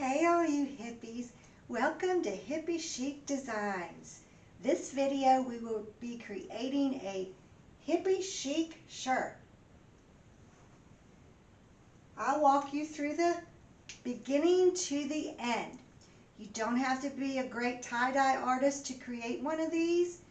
Hey all you hippies, welcome to Hippie Chic Designs. This video we will be creating a hippie chic shirt. I'll walk you through the beginning to the end. You don't have to be a great tie-dye artist to create one of these.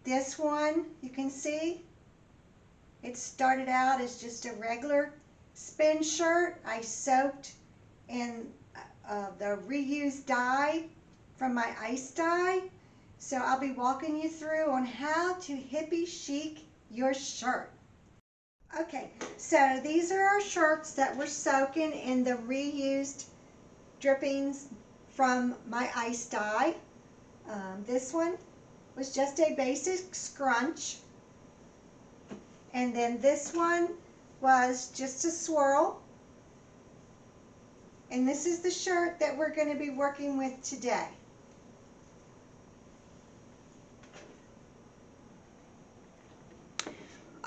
This one, you can see, it started out as just a regular spin shirt. I soaked in the reused dye from my ice dye. So I'll be walking you through on how to hippie chic your shirt. Okay, so these are our shirts that were soaking in the reused drippings from my ice dye. This one was just a basic scrunch. And then this one was just a swirl. And this is the shirt that we're going to be working with today.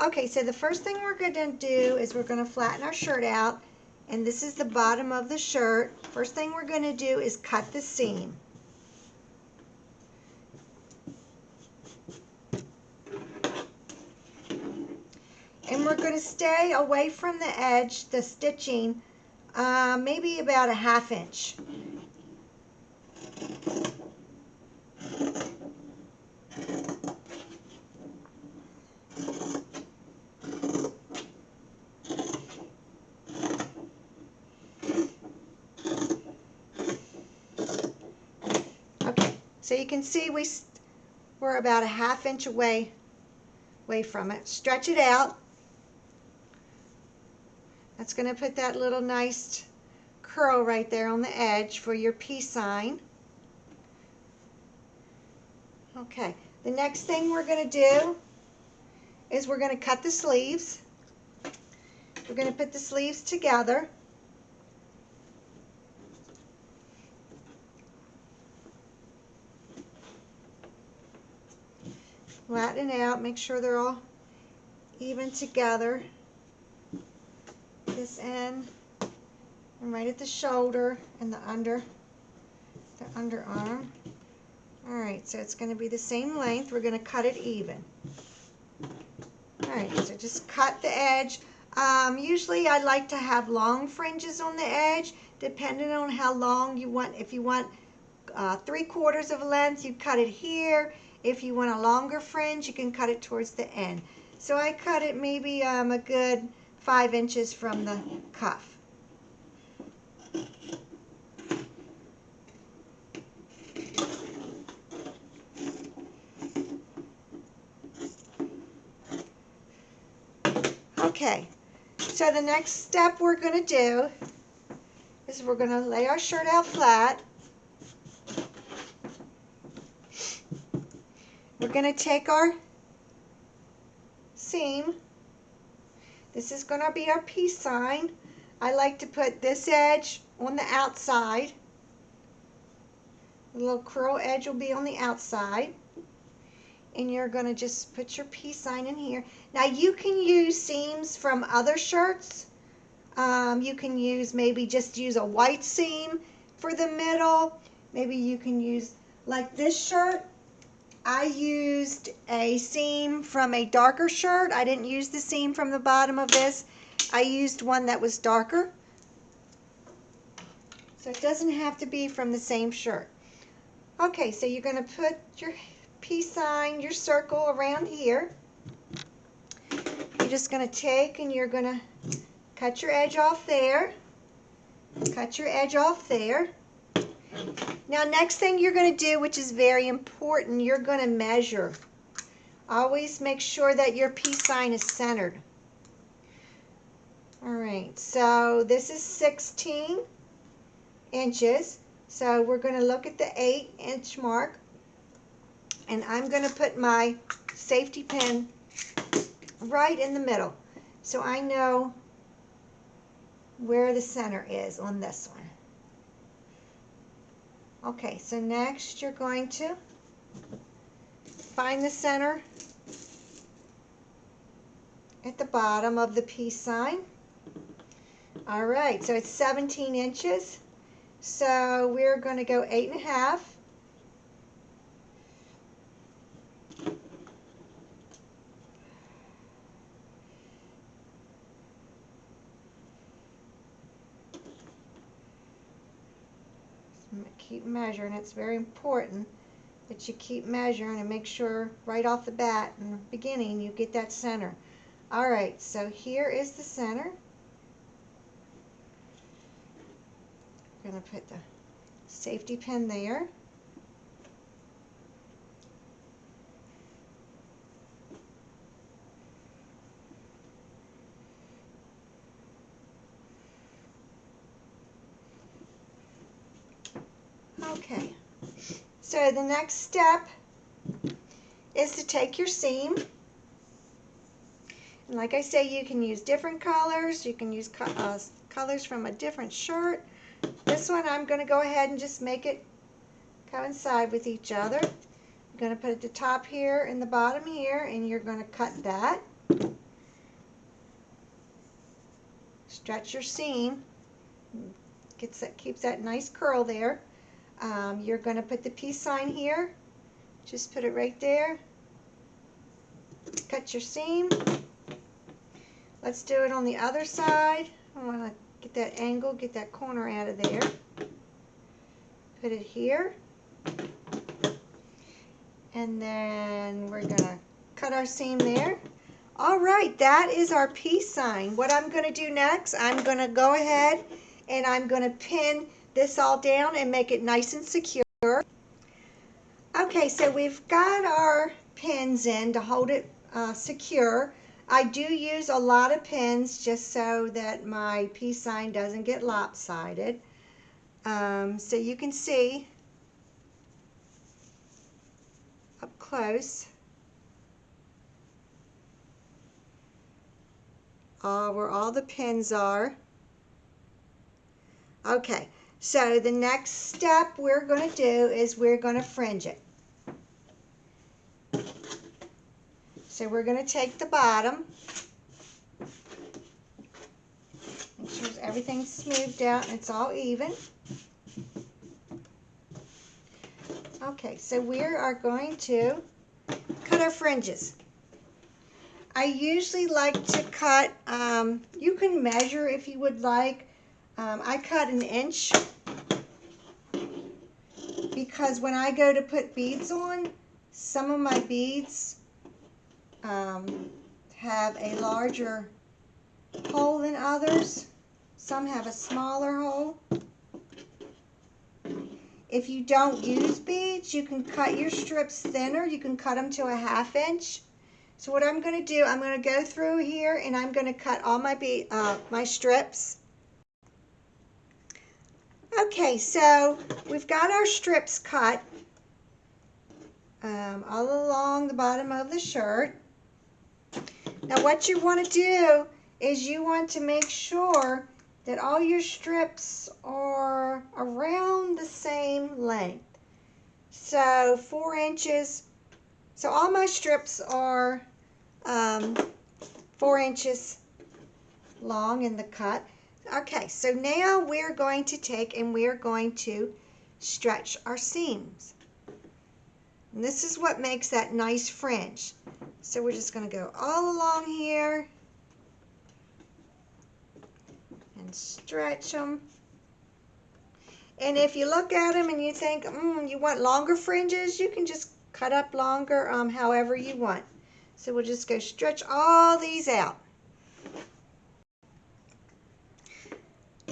Okay, so the first thing we're going to do is we're going to flatten our shirt out. And this is the bottom of the shirt. First thing we're going to do is cut the seam. And we're going to stay away from the edge, the stitching, maybe about a ½ inch. Okay, so you can see we're about a ½ inch away from it. Stretch it out. That's going to put that little nice curl right there on the edge for your peace sign. Okay, the next thing we're going to do is we're going to cut the sleeves. We're going to put the sleeves together. Flatten it out, make sure they're all even together. This end and right at the shoulder and the underarm. Alright, so it's going to be the same length. We're going to cut it even. Alright, so just cut the edge. Usually I like to have long fringes on the edge, depending on how long you want. If you want 3/4 of a length, you cut it here. If you want a longer fringe, you can cut it towards the end. So I cut it maybe a good 5 inches from the cuff. Okay, so the next step we're going to do is we're going to lay our shirt out flat. We're going to take our seam. This is going to be our peace sign. I like to put this edge on the outside. The little curl edge will be on the outside. And you're going to just put your peace sign in here. Now you can use seams from other shirts. You can maybe just use a white seam for the middle. Maybe you can use, like this shirt, I used a seam from a darker shirt. I didn't use the seam from the bottom of this. I used one that was darker. So it doesn't have to be from the same shirt. Okay, so you're going to put your peace sign, your circle around here. You're just going to take and you're going to cut your edge off there. Cut your edge off there. Now next thing you're going to do, which is very important, you're going to measure. Always make sure that your peace sign is centered. Alright, so this is 16 inches. So we're going to look at the 8-inch mark. And I'm going to put my safety pin right in the middle. So I know where the center is on this one. Okay, so next you're going to find the center at the bottom of the peace sign. All right, so it's 17 inches. So we're going to go 8.5. Keep measuring. It's very important that you keep measuring and make sure right off the bat in the beginning you get that center. All right, so here is the center. I'm going to put the safety pin there. Okay, so the next step is to take your seam. And like I say, you can use different colors. You can use colors from a different shirt. This one I'm going to go ahead and just make it coincide with each other. I'm going to put it at the top here and the bottom here, and you're going to cut that. Stretch your seam. Keeps that nice curl there. You're going to put the peace sign here. Just put it right there. Cut your seam. Let's do it on the other side. I want to get that angle, get that corner out of there. Put it here. And then we're going to cut our seam there. All right, that is our peace sign. What I'm going to do next, I'm going to go ahead and I'm going to pin this all down and make it nice and secure. Okay, so we've got our pins in to hold it secure. I do use a lot of pins just so that my peace sign doesn't get lopsided. So you can see up close where all the pins are. Okay, so the next step we're going to do is we're going to fringe it. So we're going to take the bottom, make sure everything's smoothed out and it's all even. Okay, so we are going to cut our fringes. I usually like to cut, you can measure if you would like. I cut 1 inch because when I go to put beads on, some of my beads have a larger hole than others. Some have a smaller hole. If you don't use beads, you can cut your strips thinner. You can cut them to 1/2 inch. So what I'm going to do, I'm going to go through here and I'm going to cut all my strips. Okay, so we've got our strips cut all along the bottom of the shirt. Now what you want to do is you want to make sure that all your strips are around the same length. So 4 inches. So all my strips are 4 inches long in the cut. Okay, so now we're going to take and we're going to stretch our seams. And this is what makes that nice fringe. So we're just going to go all along here and stretch them. And if you look at them and you think, you want longer fringes, you can just cut up longer however you want. So we'll just go stretch all these out.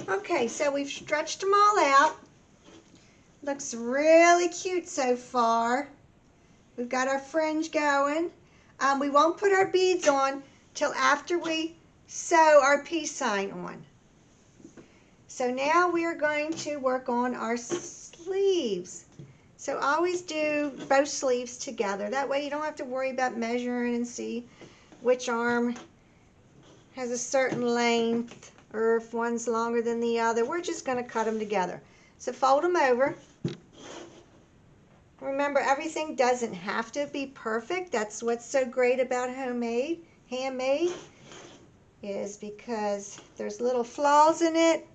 Okay, so we've stretched them all out. Looks really cute so far. We've got our fringe going. We won't put our beads on till after we sew our peace sign on. So now we're going to work on our sleeves. So always do both sleeves together. That way you don't have to worry about measuring and see which arm has a certain length or if one's longer than the other. We're just going to cut them together. So fold them over. Remember, everything doesn't have to be perfect. That's what's so great about handmade, is because there's little flaws in it.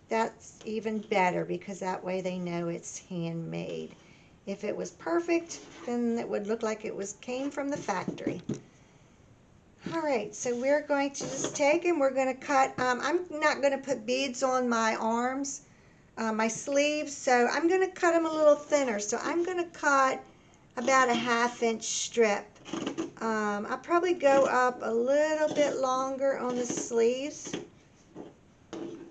that's even better because that way they know it's handmade. If it was perfect, then it would look like came from the factory. All right, so we're going to just take and we're going to cut. I'm not going to put beads on my arms, my sleeves, so I'm going to cut them a little thinner. So I'm going to cut about a 1/2 inch strip. I'll probably go up a little bit longer on the sleeves. And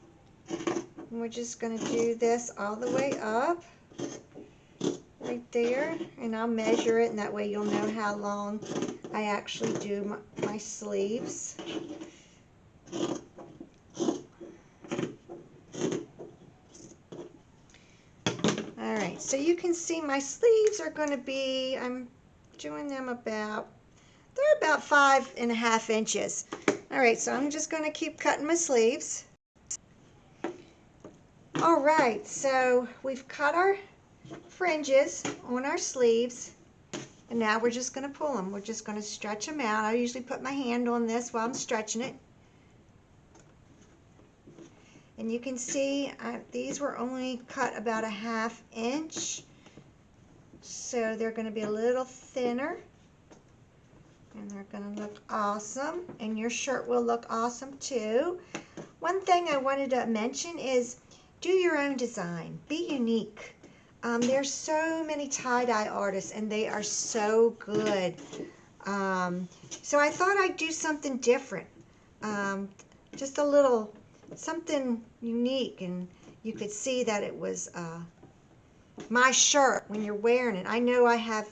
we're just going to do this all the way up, right there, and I'll measure it, and that way you'll know how long I actually do my sleeves. Alright, so you can see my sleeves are going to be, I'm doing them they're about 5.5 inches. Alright, so I'm just going to keep cutting my sleeves. Alright, so we've cut our fringes on our sleeves, and now we're just going to pull them. We're just going to stretch them out. I usually put my hand on this while I'm stretching it. And you can see these were only cut about a 1/2 inch, so they're going to be a little thinner, and they're going to look awesome, and your shirt will look awesome too. One thing I wanted to mention is do your own design. Be unique. There's so many tie-dye artists, and they are so good. So I thought I'd do something different, just a little something unique, and you could see that it was my shirt when you're wearing it. I know I have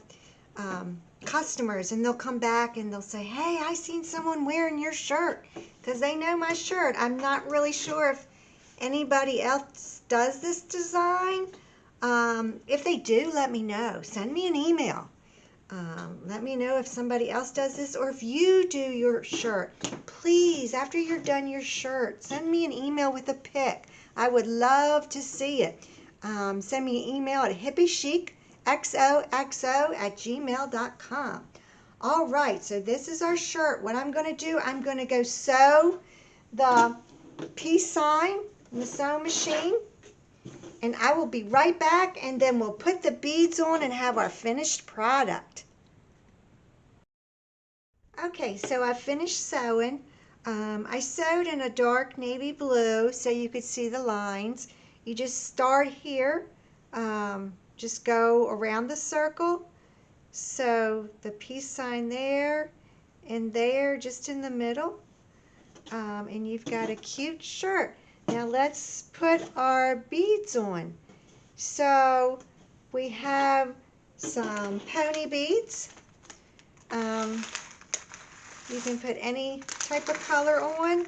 customers, and they'll come back and they'll say, hey, I seen someone wearing your shirt, because they know my shirt. I'm not really sure if anybody else does this design. If they do, let me know. Send me an email. Let me know if somebody else does this, or if you do your shirt. Please, after you're done your shirt, send me an email with a pic. I would love to see it. Send me an email at hippiechic@gmail.com. All right, so this is our shirt. What I'm going to do, I'm going to go sew the peace sign in the sewing machine, and I will be right back, and then we'll put the beads on and have our finished product. Okay, so I finished sewing. I sewed in a dark navy blue so you could see the lines. You just start here, just go around the circle, sew the peace sign there and there, just in the middle, and you've got a cute shirt. Now let's put our beads on. So we have some pony beads. You can put any type of color on.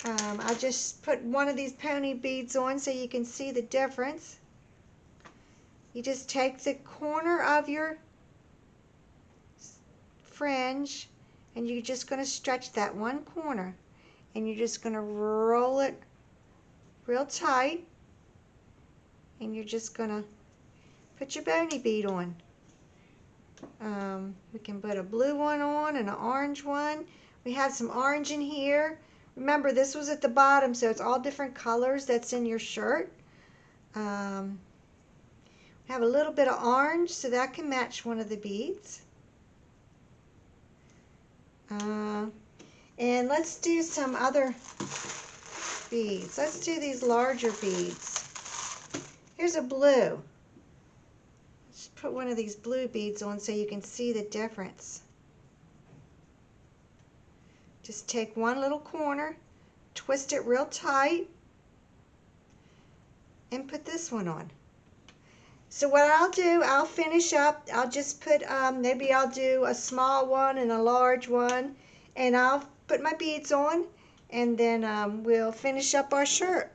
I just put one of these pony beads on so you can see the difference. You just take the corner of your fringe, and you're just going to stretch that one corner, and you're just going to roll it real tight, and you're just going to put your pony bead on. We can put a blue one on and an orange one. We have some orange in here. Remember, this was at the bottom, so it's all different colors that's in your shirt. We have a little bit of orange, so that can match one of the beads. And let's do some other beads. Let's do these larger beads. Here's a blue. Let's put one of these blue beads on so you can see the difference. Just take one little corner, twist it real tight, and put this one on. So what I'll do, I'll finish up. I'll just put, maybe I'll do a small one and a large one, and I'll put my beads on, and then we'll finish up our shirt.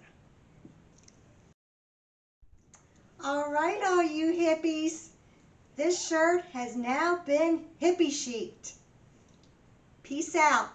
All right, all you hippies, this shirt has now been hippie chic. Peace out.